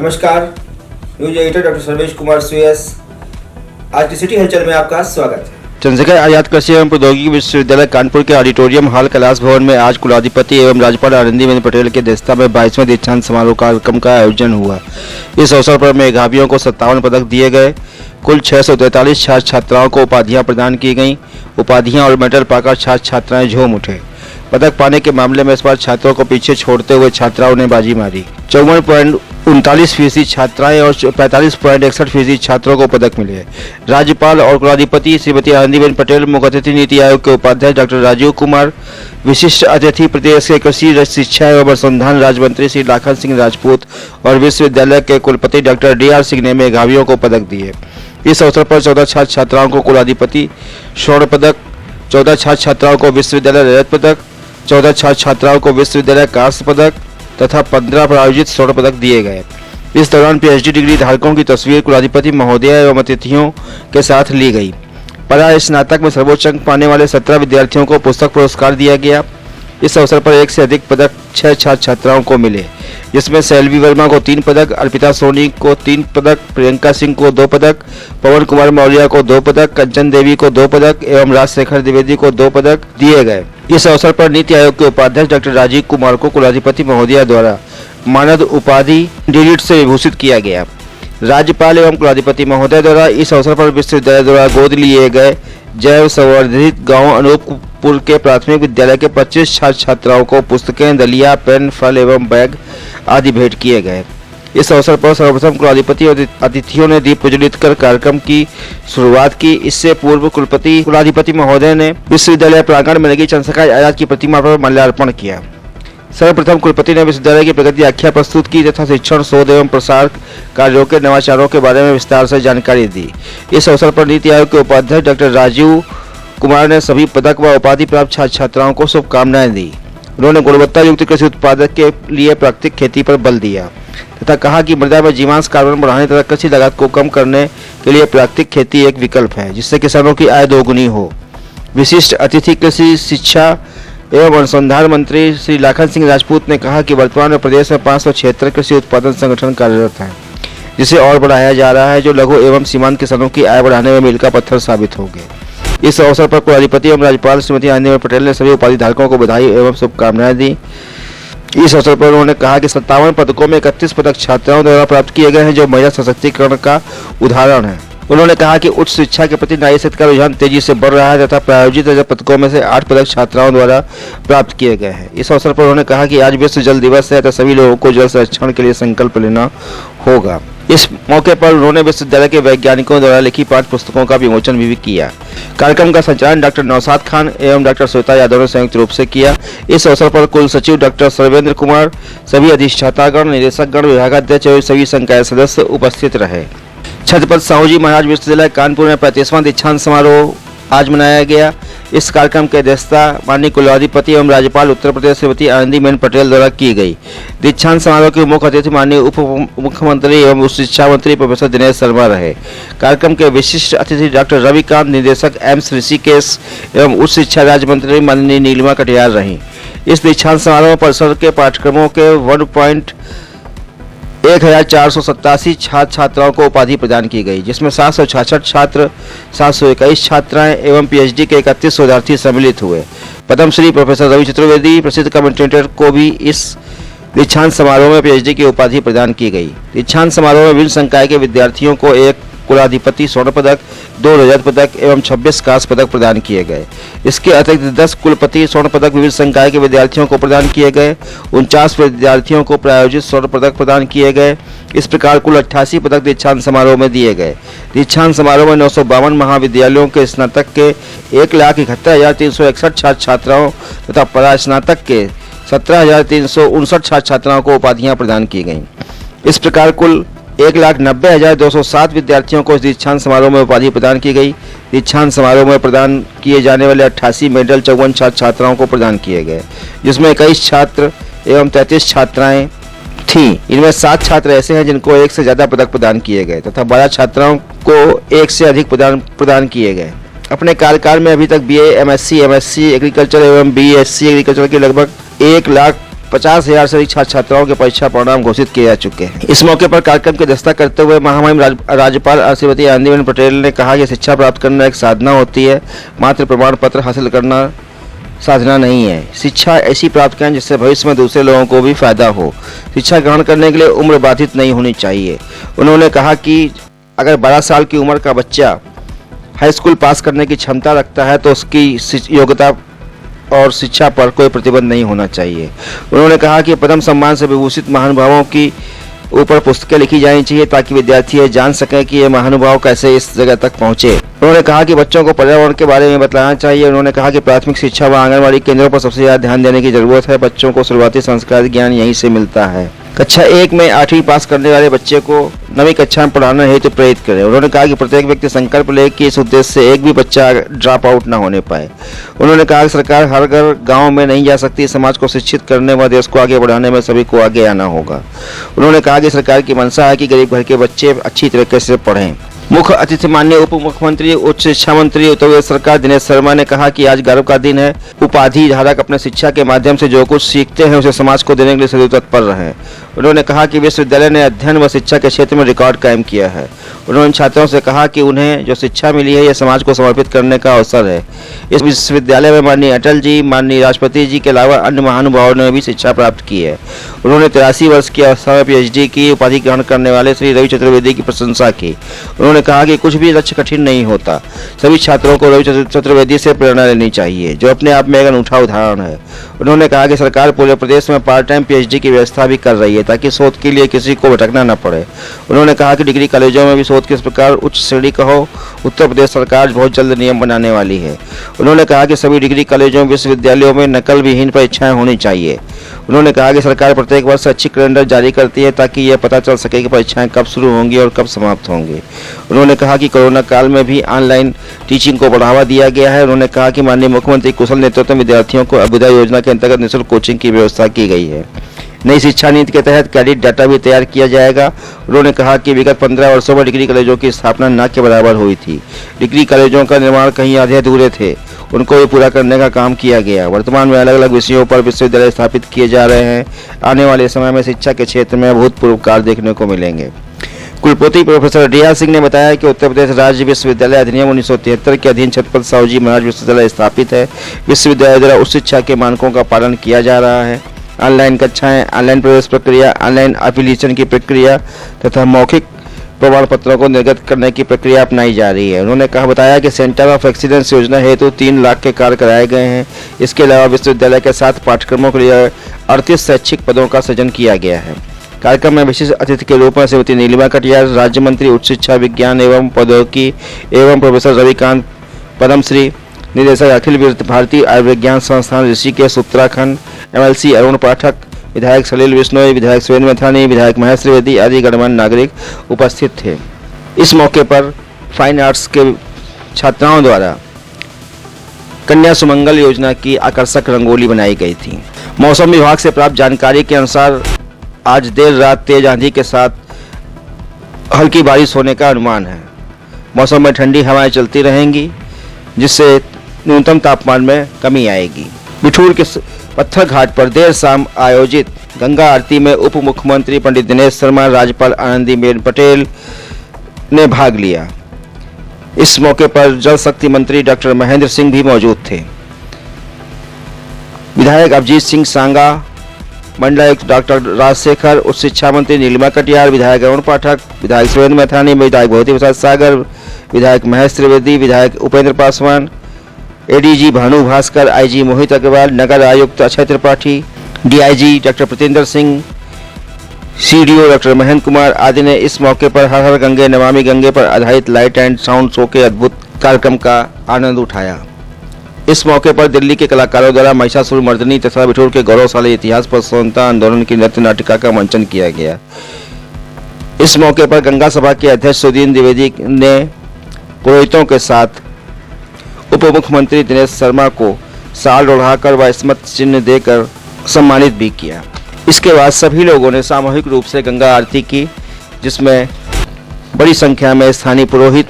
नमस्कार, news editor doctor Sarvesh Kumar Suyas. आज की सिटी हलचल में आपका स्वागत है। चंद्रशेखर आजाद कृषि एवं प्रौद्योगिकी विश्वविद्यालय कानपुर के ऑडिटोरियम हॉल कैलाश भवन में आज कुलाधिपति एवं राज्यपाल आनंदीबेन पटेल के अध्यक्षता में 22वें दीक्षांत समारोह कार्यक्रम का आयोजन हुआ। इस अवसर पर मेधावियों को 57 पदक दिए गए। कुल 643 छात्र छात्राओं को उपाधियां प्रदान की गईं। उपाधियां और मेडल पाकर छात्र छात्राएं झूम उठे। पदक पाने के मामले में इस बार छात्रों को पीछे छोड़ते हुए छात्राओं ने बाजी मारी। 54.39% छात्राएं और 45.61% छात्रों को पदक मिले। राज्यपाल और कुलाधिपति श्रीमती आनंदीबेन पटेल, मुख्य अतिथि नीति आयोग के उपाध्यक्ष डॉक्टर राजीव कुमार, विशिष्ट अतिथि प्रदेश के कृषि शिक्षा एवं अनुसंधान राज्य मंत्री श्री लाखन सिंह राजपूत और विश्वविद्यालय के कुलपति डॉक्टर DR सिंह ने मेधावियों को पदक दिए। इस अवसर पर 14 छात्र छात्राओं को कुलाधिपति स्वर्ण पदक, 14 छात्र छात्राओं को विश्वविद्यालय रजत पदक, 14 छात्र छात्राओं को विश्वविद्यालय कांस्य पदक तथा 15 प्रायोजित स्वर्ण पदक दिए गए। इस दौरान PhD डिग्री धारकों की तस्वीर कुलाधिपति महोदय एवं अतिथियों के साथ ली गई। परा स्नातक में सर्वोच्च अंक पाने वाले 17 विद्यार्थियों को पुस्तक पुरस्कार दिया गया। इस अवसर पर 1 से अधिक पदक 6 छात्र छात्राओं को मिले, जिसमें सैल्वी वर्मा को 3 पदक, अर्पिता सोनी को 3 पदक, प्रियंका सिंह को 2 पदक, पवन कुमार मौर्य को 2 पदक, कंचन देवी को 2 पदक एवं राजशेखर द्विवेदी को 2 पदक दिए गए। इस अवसर पर नीति आयोग के उपाध्यक्ष डॉक्टर राजीव कुमार को कुलाधिपति महोदया द्वारा मानद उपाधि डिलीट से विभूषित किया गया। राज्यपाल एवं कुलाधिपति महोदय द्वारा इस अवसर पर विश्वविद्यालय द्वारा गोद लिए गए जैव संवर्धित गांव अनूपपुर के प्राथमिक विद्यालय के 25 छात्र छात्राओं को पुस्तकें, दलिया, पेन, फल एवं बैग आदि भेंट किए गए। इस अवसर पर सर्वप्रथम कुलाधिपति और अतिथियों ने दीप प्रज्वलित कर कार्यक्रम की शुरुआत की। इससे पूर्व कुलाधिपति महोदय ने विश्वविद्यालय प्रांगण में लगी चंद्रशेखर आजाद की प्रतिमा पर माल्यार्पण किया। सर्वप्रथम कुलपति ने विश्वविद्यालय की प्रगति आख्या प्रस्तुत की तथा शिक्षण, शोध एवं प्रसार कार्यों के नवाचारों के बारे में विस्तार से जानकारी दी। इस अवसर पर नीति आयोग के उपाध्यक्ष डॉक्टर राजीव कुमार ने सभी पदक व उपाधि प्राप्त छात्र छात्राओं को शुभकामनाएं दी। उन्होंने गुणवत्ता युक्त कृषि उत्पादक के लिए प्राकृतिक खेती पर बल दिया तथा कहा कि मृदा में जीवांश कार्बन बढ़ाने तथा कृषि लागत को कम करने के लिए प्राकृतिक खेती एक विकल्प है, जिससे किसानों की आय दोगुनी हो। विशिष्ट अतिथि कृषि शिक्षा एवं अनुसंधान मंत्री श्री लाखन सिंह राजपूत ने कहा कि वर्तमान में प्रदेश में 576 कृषि उत्पादन संगठन कार्यरत हैं, जिसे और बढ़ाया जा रहा है, जो लघु एवं सीमांत किसानों की आय बढ़ाने में मील का पत्थर साबित होंगे। इस अवसर पर कुलाधिपति एवं राज्यपाल श्रीमती आनंदीबेन पटेल ने सभी उपाधि धारकों को बधाई एवं शुभकामनाएं दी। इस अवसर पर उन्होंने कहा कि 57 पदकों में 31 पदक छात्राओं द्वारा प्राप्त किए गए हैं, जो महिला सशक्तिकरण का उदाहरण है। उन्होंने कहा कि उच्च शिक्षा के प्रति नारी शक्ति का रुझान तेजी से बढ़ रहा है तथा प्रायोजित रजत पदकों में से 8 पदक छात्राओं द्वारा प्राप्त किए गए हैं। इस अवसर पर उन्होंने कहा कि आज विश्व जल दिवस है तथा सभी लोगों को जल संरक्षण के लिए संकल्प लेना होगा। इस मौके पर उन्होंने विश्वविद्यालय के वैज्ञानिकों द्वारा लिखी पाठ्य पुस्तकों का विमोचन भी किया। कार्यक्रम का संचालन डॉक्टर नौशाद खान एवं डॉक्टर श्वेता यादव ने संयुक्त रूप से किया। इस अवसर पर कुल सचिव डॉक्टर सर्वेंद्र कुमार, सभी अधिष्ठातागण, निदेशकगण, विभागाध्यक्ष और सभी संकाय सदस्य उपस्थित रहे। छत्रपति साहू जी महाराज विश्वविद्यालय कानपुर में 35वां दीक्षांत समारोह आज मनाया गया। इस कार्यक्रम की अध्यक्षता माननीय कुलाधिपति एवं राज्यपाल उत्तर प्रदेश श्रीमती आनंदीबेन पटेल द्वारा की गई। दीक्षांत समारोह के मुख्य अतिथि माननीय उप मुख्यमंत्री एवं उच्च शिक्षा मंत्री प्रोफेसर दिनेश शर्मा रहे। कार्यक्रम के विशिष्ट अतिथि डॉक्टर रविकांत, निदेशक एम्स ऋषिकेश एवं उच्च शिक्षा राज्य मंत्री माननीय नीलिमा कटियार रहीं। इस दीक्षांत समारोह में परिसर के पाठ्यक्रमों के 1487 छात्र छात्राओं को उपाधि प्रदान की गई, जिसमें 766 छात्र, 721 छात्राएं एवं PhD के 31 शोधार्थी सम्मिलित हुए। पद्मश्री प्रोफेसर रवि चतुर्वेदी, प्रसिद्ध कमेंटेटर को भी इस दीक्षांत समारोह में PhD की उपाधि प्रदान की गई। दीक्षांत समारोह में विभिन्न संकाय के विद्यार्थियों को 1 कुलाधिपति स्वर्ण पदक, 2 रजत पदक एवं 26 कांस्य पदक प्रदान किए गए। इसके अतिरिक्त 10 कुलपति स्वर्ण पदक विभिन्न संकाय के विद्यार्थियों को प्रदान किए गए। 49 विद्यार्थियों को प्रायोजित स्वर्ण पदक प्रदान किए गए। इस प्रकार कुल 88 पदक दीक्षांत समारोह में दिए गए। दीक्षांत समारोह में 952 महाविद्यालयों के स्नातक के 1,71,361 छात्र छात्राओं तथा परास्नातक के 17,359 छात्र छात्राओं को उपाधियां प्रदान की गईं। इस प्रकार कुल 1,90,207 विद्यार्थियों को इस दीक्षांत समारोह में उपाधि प्रदान की गई। दीक्षांत समारोह में प्रदान किए जाने वाले 88 मेडल 54 छात्र छात्राओं को प्रदान किए गए, जिसमें 21 छात्र एवं 33 छात्राएं थीं। इनमें 7 छात्र ऐसे हैं जिनको 1 से ज़्यादा पदक प्रदान किए गए तथा 12 छात्राओं को 1 से अधिक प्रदान किए गए। अपने कार्यकाल में अभी तक BA, MSc, MSc एग्रीकल्चर एवं BSc एग्रीकल्चर के लगभग 1,00,000 50,000 से अधिक छात्र छात्राओं के परीक्षा परिणाम घोषित किए जा चुके हैं। इस मौके पर कार्यक्रम की अध्यक्षता करते हुए महामहिम राज्यपाल श्रीमती आनंदीबेन पटेल ने कहा कि शिक्षा प्राप्त करना एक साधना होती है, मात्र प्रमाण पत्र हासिल करना साधना नहीं है। शिक्षा ऐसी प्राप्त करें जिससे भविष्य में दूसरे लोगों को भी फायदा हो। शिक्षा ग्रहण करने के लिए उम्र बाधित नहीं होनी चाहिए। उन्होंने कहा कि अगर 12 साल की उम्र का बच्चा हाई स्कूल पास करने की क्षमता रखता है तो उसकी योग्यता और शिक्षा पर कोई प्रतिबंध नहीं होना चाहिए। उन्होंने कहा कि पद्म सम्मान से विभूषित महानुभावों की ऊपर पुस्तकें लिखी जानी चाहिए ताकि विद्यार्थी ये जान सकें कि ये महानुभाव कैसे इस जगह तक पहुंचे। उन्होंने कहा कि बच्चों को पर्यावरण के बारे में बताना चाहिए। उन्होंने कहा कि प्राथमिक शिक्षा व आंगनबाड़ी केंद्रों पर सबसे ज़्यादा ध्यान देने की जरूरत है। बच्चों को शुरुआती संस्कार ज्ञान यहीं से मिलता है। कक्षा 1 में 8वीं पास करने वाले बच्चे को 9वीं कक्षा में पढ़ाना हेतु प्रेरित करें। उन्होंने कहा कि प्रत्येक व्यक्ति संकल्प ले कि इस उद्देश्य से एक भी बच्चा ड्रॉप आउट न होने पाए। उन्होंने कहा कि सरकार हर घर गांव में नहीं जा सकती। समाज को शिक्षित करने व देश को आगे बढ़ाने में सभी को आगे आना होगा। उन्होंने कहा कि सरकार की मंशा है कि गरीब घर के बच्चे अच्छी तरीके से पढ़ें। मुख्य अतिथि माननीय उप मुख्यमंत्री उच्च शिक्षा मंत्री उत्तर प्रदेश सरकार दिनेश शर्मा ने कहा कि आज गर्व का दिन है। उपाधि धारक अपने शिक्षा के माध्यम से जो कुछ सीखते हैं उसे समाज को देने के लिए सदैव तत्पर रहे। उन्होंने कहा कि विश्वविद्यालय ने अध्ययन व शिक्षा के क्षेत्र में रिकॉर्ड कायम किया है। उन्होंने छात्रों से कहा कि उन्हें जो शिक्षा मिली है यह समाज को समर्पित करने का अवसर है। इस विश्वविद्यालय में माननीय अटल जी, माननीय राष्ट्रपति जी के अलावा अन्य महानुभावों ने भी शिक्षा प्राप्त की है। उन्होंने 83 वर्ष की अवस्था में PhD की उपाधि ग्रहण करने वाले श्री रवि चतुर्वेदी की प्रशंसा की। उन्होंने कहा कि कुछ भी लक्ष्य कठिन नहीं होता। सभी छात्रों को रवि चतुर्वेदी से प्रेरणा लेनी चाहिए, जो अपने आप में एक अनूठा उदाहरण है। उन्होंने कहा कि सरकार पूरे प्रदेश में पार्ट टाइम PhD की व्यवस्था भी कर रही है ताकि शोध के लिए किसी को भटकना न पड़े। उन्होंने कहा कि डिग्री कॉलेजों में भी शोध किस प्रकार उच्च श्रेणी का हो, उत्तर प्रदेश सरकार बहुत जल्द नियम बनाने वाली है। उन्होंने कहा कि सभी डिग्री कॉलेजों विश्वविद्यालयों में नकल विहीन परीक्षाएं होनी चाहिए। उन्होंने कहा कि सरकार प्रत्येक वर्ष अच्छी कैलेंडर जारी करती है ताकि यह पता चल सके कि परीक्षाएं कब शुरू होंगी और कब समाप्त होंगी। उन्होंने कहा कि कोरोना काल में भी ऑनलाइन टीचिंग को बढ़ावा दिया गया है। उन्होंने कहा कि माननीय मुख्यमंत्री कुशल नेतृत्व में विद्यार्थियों को अभ्युदय योजना के अंतर्गत निःशुल्क कोचिंग की व्यवस्था की गई है। नई शिक्षा नीति के तहत क्रेडिट डाटा भी तैयार किया जाएगा। उन्होंने कहा कि विगत 15 वर्षों में डिग्री कॉलेजों की स्थापना न के बराबर हुई थी। डिग्री कॉलेजों का निर्माण कहीं आधे अधूरे थे, उनको भी पूरा करने का काम किया गया। वर्तमान में अलग अलग विषयों पर विश्वविद्यालय स्थापित किए जा रहे हैं। आने वाले समय में शिक्षा के क्षेत्र में अभूतपूर्व कार्य देखने को मिलेंगे। कुलपति प्रोफेसर DR सिंह ने बताया कि उत्तर प्रदेश राज्य विश्वविद्यालय अधिनियम 1973 के अधीन छत्रपति साहू जी महाराज विश्वविद्यालय स्थापित है। विश्वविद्यालय द्वारा उच्च शिक्षा के मानकों का पालन किया जा रहा है। ऑनलाइन कक्षाएं, ऑनलाइन प्रवेश प्रक्रिया, ऑनलाइन एप्लीकेशन की प्रक्रिया तथा मौखिक प्रमाण पत्रों को निर्गत करने की प्रक्रिया अपनाई जा रही है। उन्होंने बताया कि सेंटर ऑफ एक्सीलेंस योजना हेतु 3 लाख के कार्य कराए गए हैं। इसके अलावा विश्वविद्यालय के साथ पाठ्यक्रमों के लिए 38 शैक्षिक पदों का सृजन किया गया है। कार्यक्रम में विशिष्ट अतिथि के रूप में श्रीमती नीलिमा कटियार, राज्य मंत्री उच्च शिक्षा विज्ञान एवं प्रौद्योगिकी एवं प्रोफेसर रविकांत, पद्मश्री निदेशक अखिल भारतीय आयुर्विज्ञान संस्थान ऋषिकेश उत्तराखंड, MLC अरुण पाठक, विधायक सलील बिश्नोई, विधायक सुरेंद्र मैथानी, विधायक महेश त्रिवेदी आदि गणमान्य नागरिक उपस्थित थे। इस मौके पर फाइन आर्ट्स के छात्राओं द्वारा कन्या सुमंगल योजना की आकर्षक रंगोली बनाई गई थी। मौसम विभाग से प्राप्त जानकारी के अनुसार आज देर रात तेज आंधी के साथ हल्की बारिश होने का अनुमान है। मौसम में ठंडी हवाएं चलती रहेंगी जिससे न्यूनतम तापमान में कमी आएगी। बिठूर के पत्थर घाट पर देर शाम आयोजित गंगा आरती में उप मुख्यमंत्री पंडित दिनेश शर्मा, राज्यपाल आनंदीबेन पटेल ने भाग लिया। इस मौके पर जल शक्ति मंत्री डॉक्टर महेंद्र सिंह भी मौजूद थे। विधायक अभिजीत सिंह सांगा, मंडलायुक्त डॉक्टर राजशेखर, उच्च शिक्षा मंत्री नीलिमा कटियार, विधायक अरुण पाठक, विधायक सुरेंद्र मैथानी, विधायक भगवती प्रसाद सागर, विधायक महेश त्रिवेदी, विधायक उपेंद्र पासवान, ADG भानु भास्कर, IG मोहित अग्रवाल, नगर आयुक्त Akshay Tripathi, DIG doctor Pratendra Singh, CDO doctor Mahendra Kumar आदि ने इस मौके पर हर हर गंगे नमामि गंगे पर आधारित लाइट एंड साउंड शो के अद्भुत कार्यक्रम का आनंद उठाया। इस मौके पर दिल्ली के कलाकारों द्वारा महिषासुर मर्दिनी तथा बिठूर के गौरवशाली इतिहास पर स्वतंत्रता आंदोलन की नृत्य नाटिका का मंचन किया गया। इस मौके पर गंगा सभा के अध्यक्ष सुदीन द्विवेदी ने पुरोहितों के साथ उप मुख्यमंत्री दिनेश शर्मा को शाल ओढ़ाकर व स्मृति चिन्ह देकर सम्मानित भी किया। इसके बाद सभी लोगों ने सामूहिक रूप से गंगा आरती की, जिसमें बड़ी संख्या में स्थानीय पुरोहित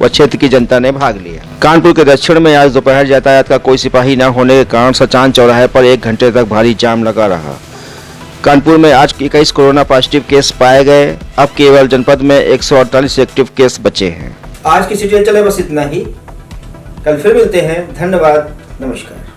व क्षेत्र की जनता ने भाग लिया। कानपुर के दक्षिण में आज दोपहर यातायात का कोई सिपाही न होने के कारण सचान चौराहे पर 1 घंटे तक भारी जाम लगा रहा। कानपुर में आज 21 कोरोना पॉजिटिव केस पाए गए। अब केवल जनपद में 148 एक्टिव केस बचे हैं। आज की सिटी हलचल में बस इतना ही। कल फिर मिलते हैं। धन्यवाद। नमस्कार।